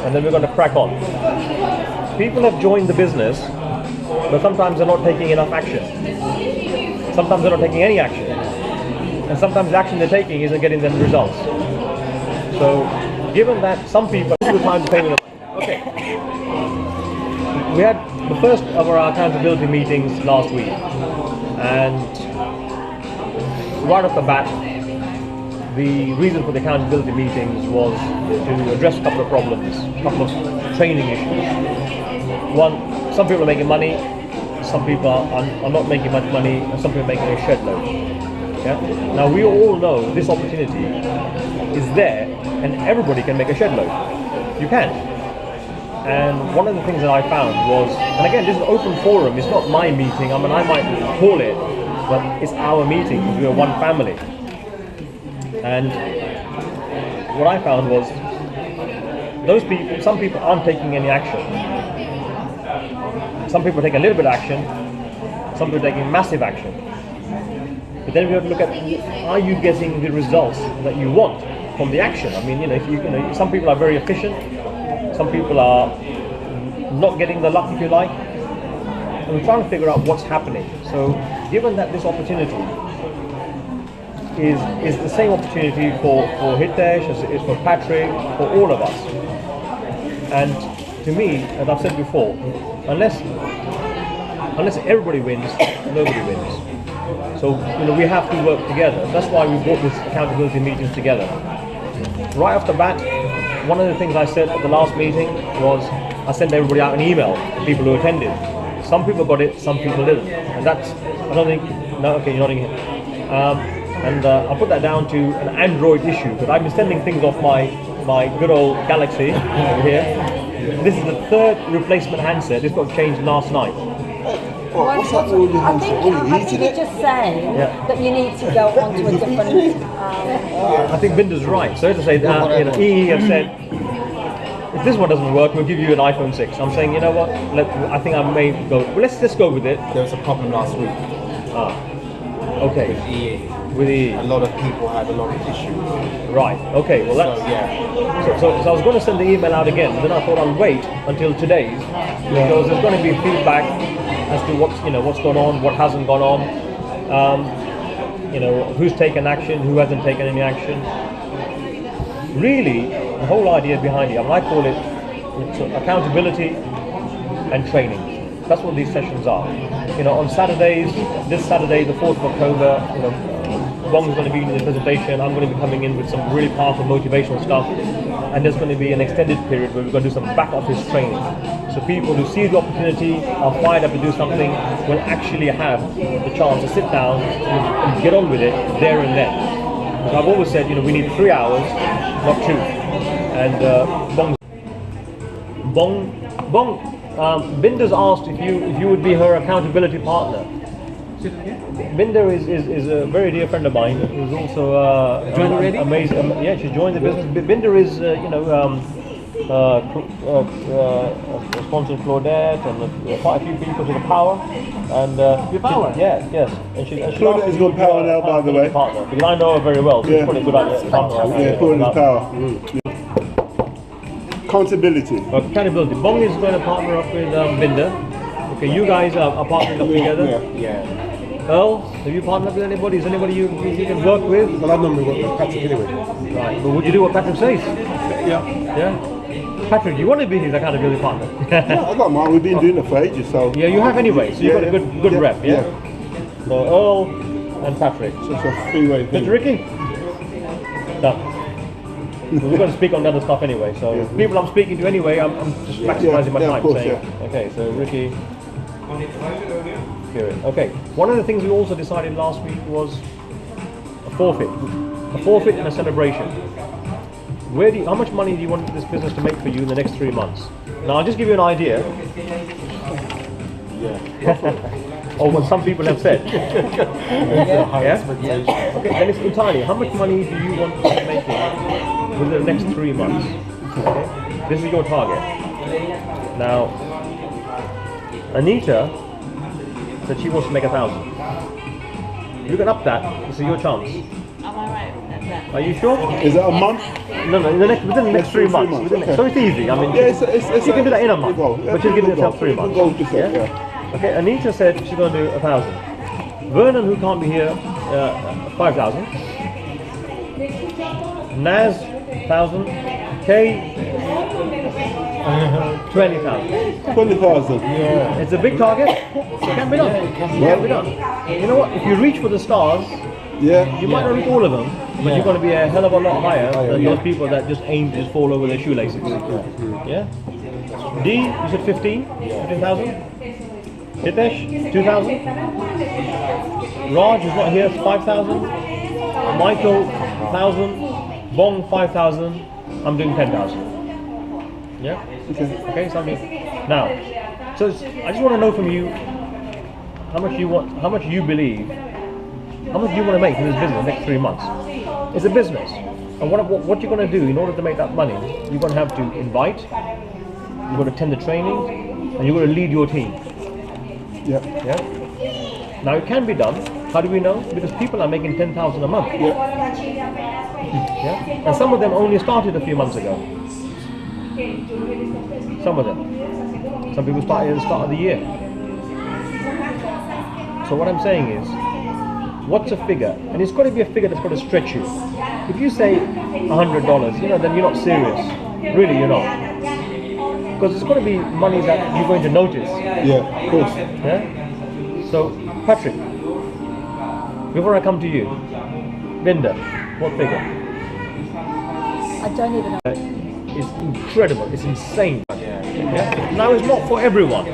and then we're going to crack on. People have joined the business, but sometimes they're not taking enough action. Sometimes they're not taking any action. And sometimes the action they're taking isn't getting them results. So, given that some people have the time to pay them. Okay. We had the first of our accountability meetings last week, and right off the bat, the reason for the accountability meetings was to address a couple of problems, a couple of training issues. One, some people are making money, some people are not making much money, and some people are making a shed load. Yeah? Now we all know this opportunity is there, and everybody can make a shed load. You can. And one of the things that I found was, and again, this is an open forum, it's not my meeting, I mean, I might call it, but it's our meeting because we are one family. And what I found was, those people, some people aren't taking any action. Some people take a little bit of action, some people are taking massive action. But then we have to look at, are you getting the results that you want from the action? I mean, if some people are very efficient, some people are not getting the luck, if you like. And we're trying to figure out what's happening. So, given that this opportunity is the same opportunity for Hitesh, as it is for Patrick, for all of us. And to me, as I've said before, unless everybody wins, nobody wins. So we have to work together. That's why we brought this accountability meetings together. Right off the bat, one of the things I said at the last meeting was I sent everybody out an email, the people who attended. Some people got it, some people didn't. And that's, I don't think, no, okay, you're nodding here. And I'll put that down to an Android issue, because I've been sending things off my good old Galaxy over here. This is the third replacement handset. This got changed last night. What's happening with your handset? I think you just say that you need to go onto a different... I think Binder's right. So to say, EE have said, if this one doesn't work, we'll give you an iPhone 6. I'm saying, you know what? I think I may go. Well, let's just go with it. There was a problem last week. Okay. With EE. A lot of people had a lot of issues. Right. Okay. Well, that's So I was going to send the email out again, but then I thought I'll wait until today's because there's going to be feedback as to what's gone on, what hasn't gone on. Who's taken action, who hasn't taken any action. Really, the whole idea behind it, I call it accountability and training. That's what these sessions are. On Saturdays, this Saturday, the 4th of October, Bong's going to be in the presentation. I'm going to be coming in with some really powerful motivational stuff, and there's going to be an extended period where we're going to do some back office training. So people who see the opportunity, are fired up to do something, will actually have the chance to sit down and get on with it there and then. Because I've always said, we need 3 hours, not 2. And Binder's asked if you would be her accountability partner. Binder is a very dear friend of mine who's also amazing. Yeah, she joined the business. Binder is sponsored Claudette and quite a few people to the power. And your power? Yes. And Claudette is good power now, by the way. Partner, because I know her very well. So it's probably a good idea. Claudette's power. Accountability. Accountability. Bong is going to partner up with Binder. Okay, you guys are partnering up together. Yeah. Earl, have you partnered up with anybody? Is anybody you can work with? Well, I normally work with Patrick anyway. Right, but would you do what Patrick says? Yeah. Patrick, you want to be his accountability partner? Yeah, I got mine. We've been doing it for ages, so. Yeah, you have anyway, so you've got a good rep, yeah? So Earl and Patrick. So it's a three-way thing. Mr. Ricky? Done. We're going to speak on the other stuff anyway, so people I'm speaking to anyway, I'm just maximizing my time. Okay, so Ricky, Kirit. Okay, one of the things we also decided last week was a forfeit and a celebration. How much money do you want this business to make for you in the next 3 months? Now I'll just give you an idea. Or what some people have said. Okay, then it's entirely, how much money do you want to be making within the next 3 months? Okay? This is your target. Now, Anita said she wants to make 1,000. You can up that, this is your chance. Am I right with that? Are you sure? Is that a month? No, within the next 3 months. Okay. So it's easy. I mean, Yeah, it's you can do that in a month, goal. but you're giving yourself 3 The months. goal just said, yeah. Okay, Anita said she's going to do 1,000. Vernon, who can't be here, 5,000. Naz, 1,000. Kay, 20,000. 20,000. It's a big target. It can be done. It can be done. You know what? If you reach for the stars, Yeah. you might not reach all of them, but you're going to be a hell of a lot higher than those people that just aim to just fall over their shoelaces. Yeah? D, you said 15,000? Hitesh, 2,000? Raj is not here, it's 5,000. Michael, 1,000. Bong, 5,000. I'm doing 10,000. Yeah? Okay, so now, so I just want to know from you how much you believe, how much you want to make in this business in the next 3 months. It's a business. And what you're going to do in order to make that money, you're going to have to invite, you're going to attend the training, and you're going to lead your team. Yeah. Yeah? Now it can be done. How do we know? Because people are making 10,000 a month. Yeah? And some of them only started a few months ago. Some of them. Some people started at the start of the year. So what I'm saying is, what's a figure? And it's got to be a figure that's got to stretch you. If you say $100, then you're not serious. Really, you're not. Because it's got to be money that you're going to notice. Yeah, of course. Yeah? So, Patrick, before I come to you, Linda, what figure? I don't even know. It's incredible, it's insane. Yeah? Now it's not for everyone.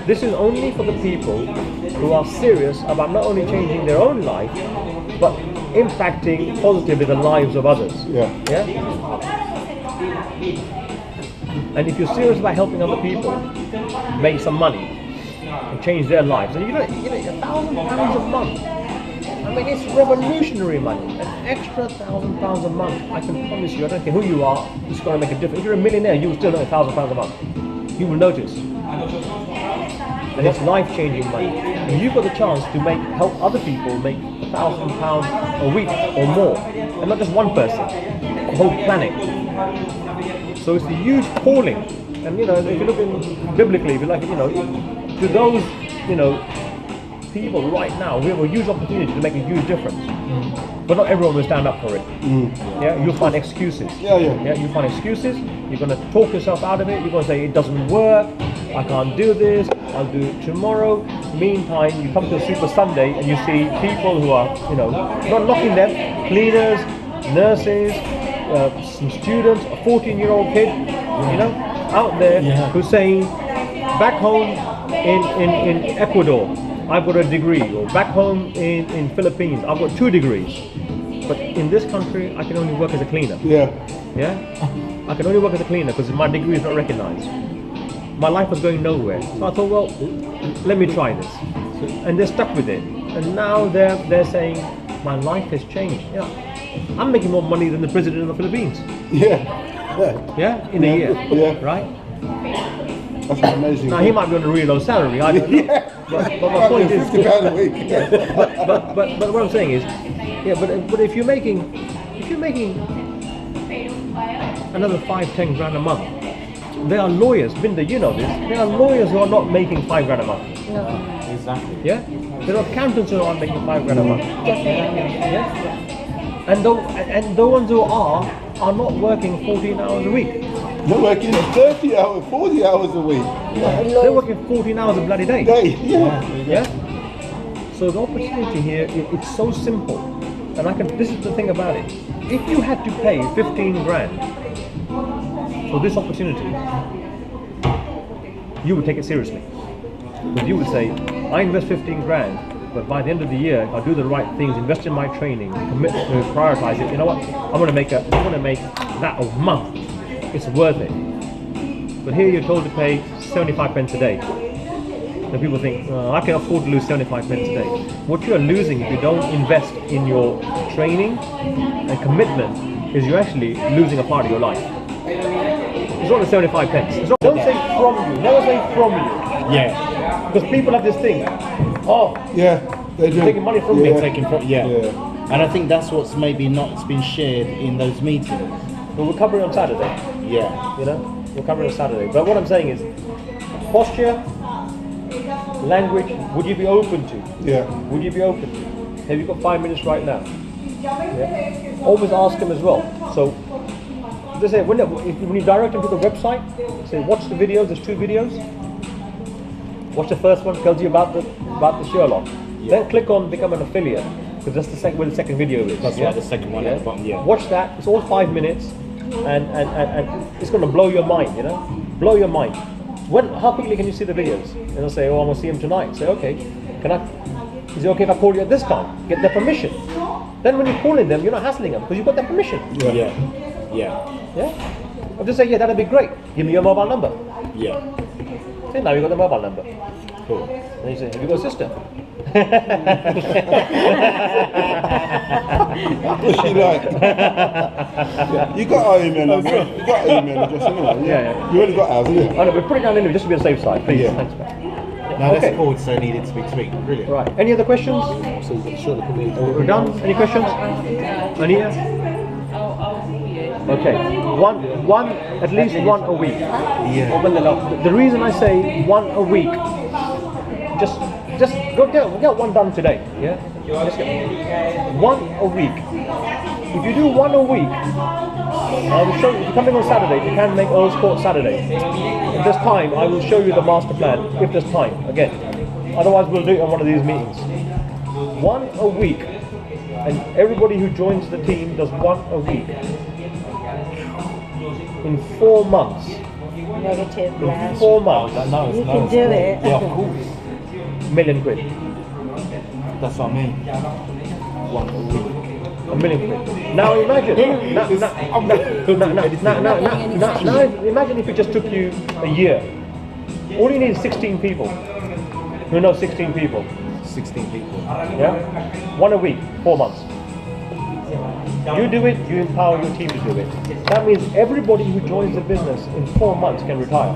This is only for the people who are serious about not only changing their own life, but impacting positively the lives of others. Yeah. Yeah? And if you're serious about helping other people make some money and change their lives, and £1,000 a month, I mean, it's revolutionary money. An extra £1,000 a month, I can promise you, I don't care who you are, it's going to make a difference. If you're a millionaire, you will still know £1,000 a month. You will notice. And it's life-changing money. And you've got the chance to help other people make £1,000 a week or more. And not just one person, the whole planet. So it's a huge calling. And if you look biblically, if you like, to those, people right now, we have a huge opportunity to make a huge difference. But not everyone will stand up for it. Yeah, you'll find excuses. Yeah. You'll find excuses. You're going to talk yourself out of it. You're going to say it doesn't work. I can't do this. I'll do it tomorrow. Meantime, you come to a Super Sunday and you see people who are, not knocking them, cleaners, nurses, some students, a 14-year-old kid, out there who's saying, back home in Ecuador, I've got a degree, or back home in Philippines, I've got 2 degrees. But in this country, I can only work as a cleaner. Yeah. Yeah? I can only work as a cleaner because my degree is not recognized. My life was going nowhere. So I thought, well, let me try this. And they're stuck with it. And now they're saying, my life has changed. Yeah. I'm making more money than the president of the Philippines. Yeah. Yeah? In a year. Yeah. Right? That's amazing. Now he might be on a really low salary, I don't know. But my point is, £50 a week. but what I'm saying is, but if you're making another 5-10 grand a month, there are lawyers, Binda, you know this. There are lawyers who are not making 5 grand a month. No. Exactly. Yeah, there are accountants who aren't making 5 grand a month. Yeah, and the ones who are not working 14 hours a week. They're working 30 hours, 40 hours a week. They're working 14 hours a bloody day. Yeah. So the opportunity here, it's so simple, and this is the thing about it. If you had to pay 15 grand for this opportunity, you would take it seriously. Because you would say, I invest 15 grand, but by the end of the year, if I do the right things, invest in my training, commit to prioritize it, you know what? I'm going to make that a month. It's worth it. But here you're told to pay 75 pence a day. And people think, I can afford to lose 75 pence a day. What you're losing if you don't invest in your training and commitment is you're actually losing a part of your life. It's not the 75 pence. Don't say from you. Never say from you. Yeah. Because people have this thing. Oh, Yeah. They're taking money from me. Taking from, yeah. And I think that's what's maybe not been shared in those meetings. But we'll cover it on Saturday. Yeah. You know, we'll cover it on Saturday. But what I'm saying is, posture, language, would you be open to? Yeah. Would you be open to? Have you got 5 minutes right now? Yeah. Always ask them as well. So they say when you direct them to the website, say watch the videos. There's 2 videos. Watch the first one, tells you about the Sherlock. Then click on become an affiliate, because that's where the second video is. That's right, the second one at the bottom, yeah. Watch that. It's all 5 minutes, and it's going to blow your mind. You know, blow your mind. How quickly can you see the videos? And they'll say, oh, I'm going to see them tonight. Say, okay, is it okay if I call you at this time? Get their permission. Then when you're calling them, you're not hassling them because you've got their permission. Yeah. I'll just say, yeah, that'd be great. Give me your mobile number. Yeah. Say, now you got the mobile number. Cool. Then you say, have you got a sister? What's she like? Yeah. You got our email number. You got our email address anyway. Yeah. You already got ours, haven't you? I know, but put it down anyway just to be on the safe side, please. Yeah. Thanks, man. Now Okay. this chord so needed to be tweaked. Brilliant. Right. Any other questions? We're done. Any questions? Anita? Okay. One, at least one a week. Yeah. The reason I say one a week, just go get one done today. Yeah. Just get one a week. If you do one a week, I will show you. If you're coming on Saturday, you can make Earl's Court Saturday. If there's time, I will show you the master plan. If there's time, again. Otherwise, we'll do it on one of these meetings. One a week, and everybody who joins the team does one a week. In 4 months. Negative, yeah. In 4 months. You can do it. Yeah, of course. £1 million. That's what I mean. One a week. £1 million. Now imagine. Now imagine if it just took you a year. All you need is 16 people. Who know 16 people? 16 people. Yeah? One a week, 4 months. You do it, you empower your team to do it. That means everybody who joins the business in 4 months can retire.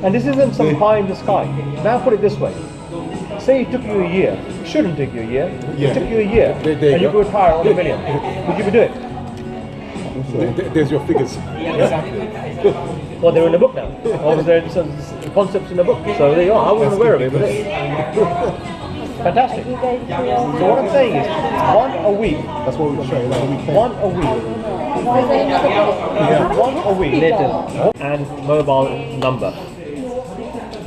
And this isn't some pie in the sky. Now put it this way. Say it took you a year. It shouldn't take you a year. Yeah. It took you a year. And you could retire on $1 million. Would you do it? There's your figures. Exactly. Well, they're in the book now. Or there's concepts in the book. So there you are. I wasn't aware of it, but fantastic. So what I'm saying is, one a week. That's what we'll show you. One a week. One a week. And mobile number.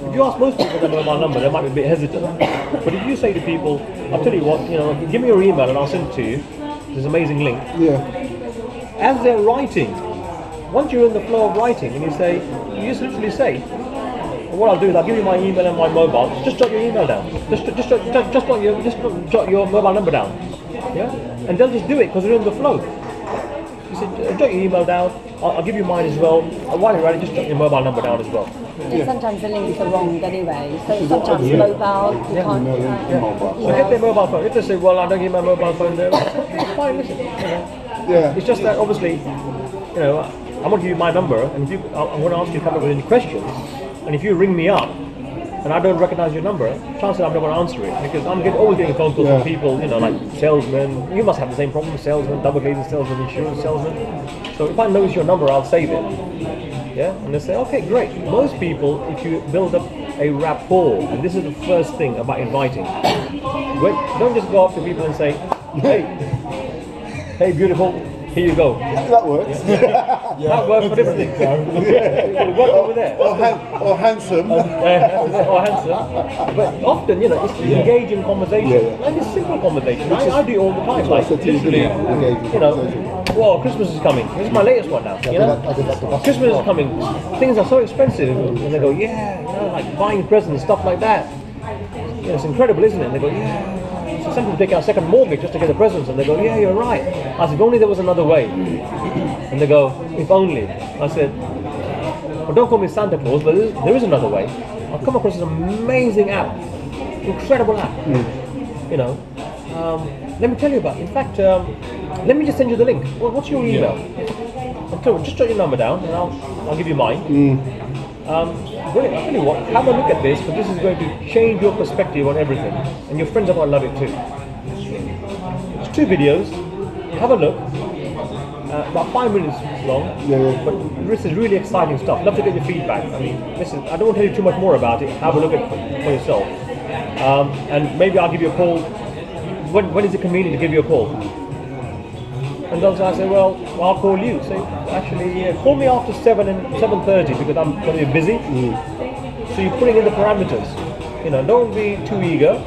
If you ask most people their mobile number, they might be a bit hesitant. But if you say to people, I'll tell you what, give me your email and I'll send it to you. There's an amazing link. Yeah. As they're writing, once you're in the flow of writing, and you just literally say, what I'll do is I'll give you my email and my mobile. Just jot your email down. Just jot your mobile number down. Yeah, and they'll just do it because they're in the flow. You say, jot your email down. I'll give you mine as well. While you're at it, just jot your mobile number down as well. And sometimes the links are wrong anyway. So sometimes mobile, you can't. So get their mobile phone. If they say, well, I don't give my mobile phone there, it's fine. Listen, Yeah. It's just that obviously, I'm going to give you my number, and if I'm going to ask you to come up with any questions. And if you ring me up and I don't recognize your number, chances are I'm not going to answer it because I'm always getting phone calls from people, like salesmen. You must have the same problem, salesmen, double glazing salesmen, insurance salesmen. So if I know it's your number, I'll save it. Yeah, and they say, okay, great. Most people, if you build up a rapport, and this is the first thing about inviting, don't just go up to people and say, hey, beautiful. Here you go. That works. That works for different things. It'll work over there. Or handsome. Or handsome. But often, it's engage in conversation. And it's simple conversation. I do it all the time. Like, well, Christmas is coming. This is my latest one now. Christmas is coming. Things are so expensive. And they go, like buying presents, stuff like that. It's incredible, isn't it? And they go, yeah. So some people take out a second mortgage just to get the presents, and they go, yeah, you're right. I said, if only there was another way. And they go, if only. I said, well, don't call me Santa Claus, but there is another way. I've come across this amazing app, incredible app. Let me tell you about it. In fact, let me just send you the link. Well, what's your email? Just jot your number down, and I'll give you mine. Brilliant. I'll tell you what, have a look at this, because this is going to change your perspective on everything. And your friends are going to love it too. 2 videos. Have a look. About 5 minutes long. Yeah. But this is really exciting stuff. Love to get your feedback. I mean, listen, I don't want to tell you too much more about it. Have a look at it for yourself. And maybe I'll give you a call. When is it convenient to give you a call? And then I say, well, I'll call you. So actually, call me after 7 and 7:30 because I'm going to be busy. So you're putting in the parameters. You know, don't be too eager.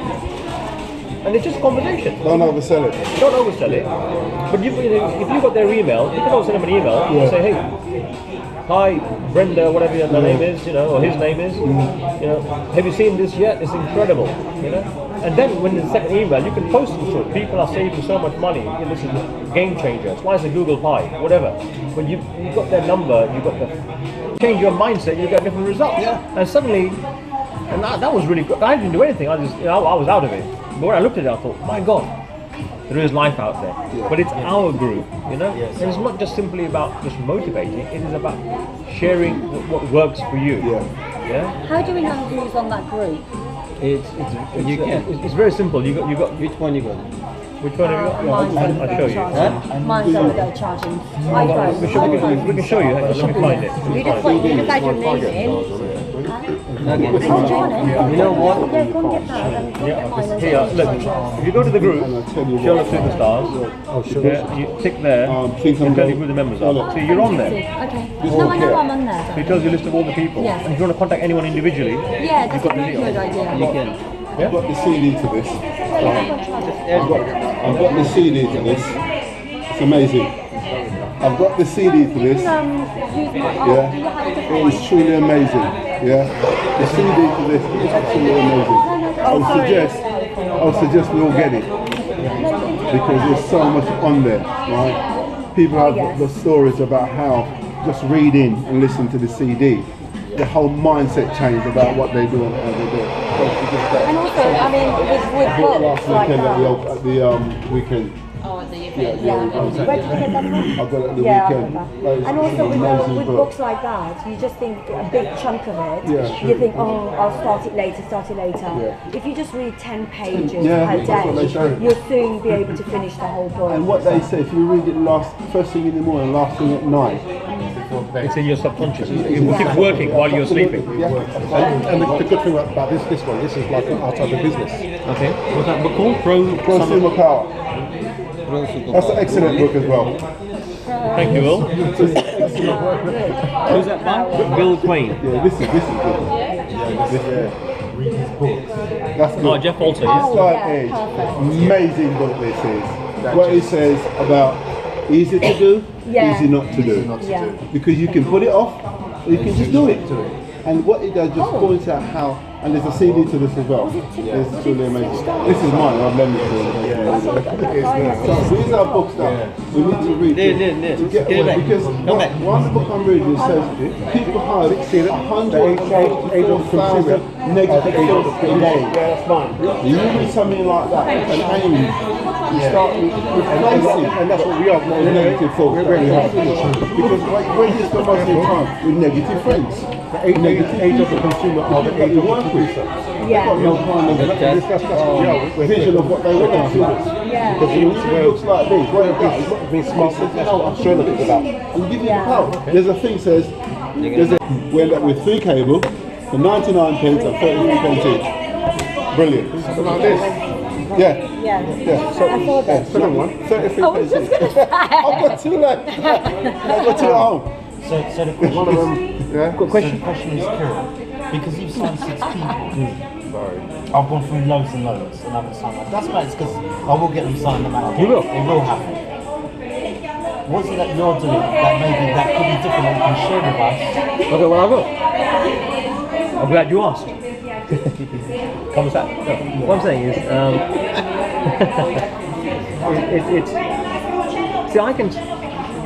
And it's just conversation. Don't oversell it. Don't oversell it. But if you've got their email, you can also send them an email and say, hey, hi, Brenda, whatever her name is, you know, or his name is, you know, have you seen this yet? It's incredible, you know. And then when the second email, you can post it to it. People are saving so much money. You know, this is a game changer. Why is it Google Pie? Whatever. When you've got their number, you've got the change your mindset, you get different results. Yeah. And suddenly, and that was really good. I didn't do anything. I was out of it. But when I looked at it, I thought, my God, there is life out there. Yeah. But it's our group, you know. And it's not just simply about just motivating. It is about sharing what works for you. Yeah. How do we know who's on that group? It's very simple. You got Which one you got? which one have you got? Mine's I'll show you. Mine's over there charging. iPhone. We can show you. Hang on, let me find it. You just add your name in. Oh, do you want it? You know what? Yeah, go and get that. And go get mine. Here, look. If you go to the group, And I'll tell you Show what. of Superstars. Yeah, you tick there. Think I'm and tell you going- who the members Oh, are. look. See, you're on there. Okay. No, I know I'm on there. It tells you a list of all the people. Yeah. And if you want to contact anyone individually, Yeah, that's a very good idea. You can. I've got the CD to this. I've got the CD to this. It's amazing. I've got the CD to this. Use my, you Yeah, have to it find. is truly amazing. Yeah, the CD to this is absolutely amazing. I would suggest we all get it because there's so much on there, right? People have the stories about how just read in and listen to the CD. The whole mindset change about what they do and how they do it. And also, I mean, with Bought books last like weekend that. at the weekend. Oh, at the Yeah. event. Where did you get that from? I got it at the Yeah, I weekend. remember. That is And also an amazing with book. books like that, you just think a big chunk of it, Yeah. you think, oh, I'll start it later. Yeah. If you just read 10 pages Yeah, per that's what they day, say. you'll soon be able to finish the whole book. And what they say, if you read it first thing in the morning, last thing at night. it's in your subconscious. It will keep working while you're sleeping. Yeah. And the good thing about this one, this is like our type of business. Okay. What's that book called? Consumer Power. Pro That's an excellent book as well. Thank you, Will. Who's that by? Bill Quain. Yeah, this is good. That's good. Oh, Jeff Alter. Oh, Yes. Start yeah, age. perfect. Amazing book this is. What it says about easy to do, Yeah. easy not to do. Yeah. Because you can put it off, or you can just do it. And what it does just points out how, and there's a CD to this as well. It's truly amazing. This is mine, I've lent it to him. So these are books that we need to read to get Get it back. because Come back. one book I'm reading says people have 184,000 negative thoughts per day. Yeah, that's fine. You read something like that and aim, you start replacing And that's what we are. the negative thoughts that we have. Because where you spend most of your time with negative friends. The age of the consumer or the age of the producer. Yeah. No kind of vision of what they want to do. Yeah. Because you read books like these, what it does, Being smart, that's what Australia is about. and give you Yeah. the power. There's a thing says, we end up with 3 cable for 99 pence and 33 pence each. Brilliant. Something like this. Yeah. Yeah. Yeah. So, I saw that. second one, 33 I was pence just each. going to say. I've got 2 left. I've got 2 at home. So the question One of them, yeah. Good question. The question is, Kirit, because you've signed 6 people, I've gone through loads and loads and haven't signed that. That's right, it's because I will get them signed no matter what. You will. It will happen. What's it that you're doing that maybe that could be different that you can share with us? Okay, well, I will. I'm glad you asked. No, what I'm saying is, see, I can.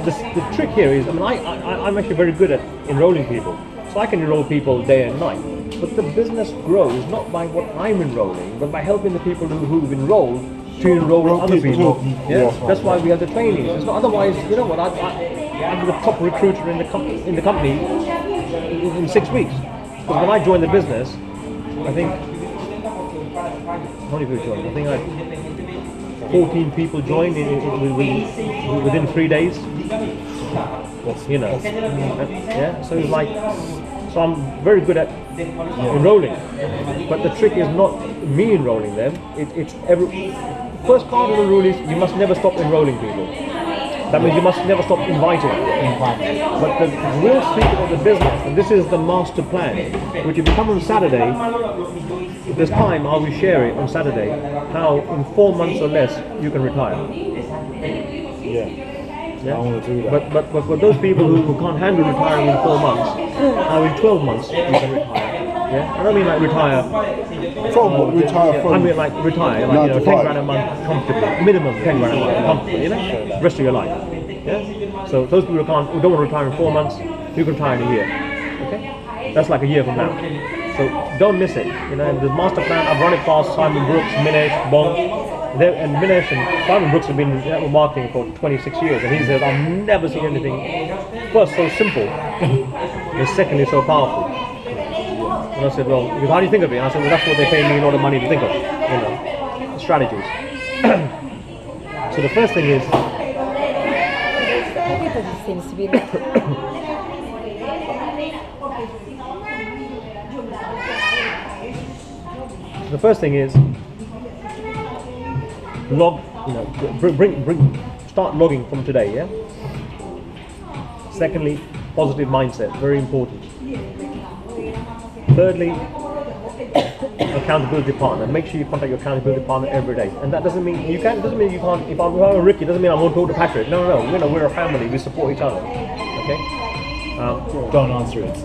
The trick here is, I mean, I'm actually very good at enrolling people, so I can enroll people day and night. But the business grows not by what I'm enrolling, but by helping the people who've enrolled to enroll other people. Yeah? That's why we have the trainings. It's not otherwise. You know what? I'm the top recruiter in the company in 6 weeks. Because when I joined the business, I think how many people joined? I think I had 14 people join within 3 days. You know, yeah. So it's like, so I'm very good at enrolling, but the trick is not me enrolling them. It's first part of the rule is you must never stop enrolling people. That means you must never stop inviting. But the real secret of the business, and this is the master plan, which if you come on Saturday, if there's time, I will share it on Saturday, how in 4 months or less you can retire. I want to do that. But for those people who can't handle retiring in 4 months, how in 12 months you can retire. Yeah? I don't mean like retire. Retire from. I mean like retire, like 10 grand a month comfortably, minimum 10 grand a month comfortably, you know, rest of your life. Yeah. So those people who don't want to retire in 4 months, you can retire in a year. Okay. That's like a year from now. So don't miss it. You know, the master plan. I've run it past Simon Brooks, Minesh, Bong. And Minesh and Simon Brooks have been in network marketing for 26 years, and he says, I've never seen anything, first, so simple, and secondly, so powerful. And I said, well, how do you think of it? And I said, well, that's what they pay me a lot of money to think of, you know, strategies. So the first thing is, Everybody seems to be the first thing is, log, you know, start logging from today, yeah? Secondly, positive mindset, very important. Thirdly, accountability partner. Make sure you contact your accountability partner every day. And that doesn't mean you can't, if I'm Ricky, it doesn't mean I won't talk to Patrick. No, we're a family, we support each other. Okay? Don't answer it.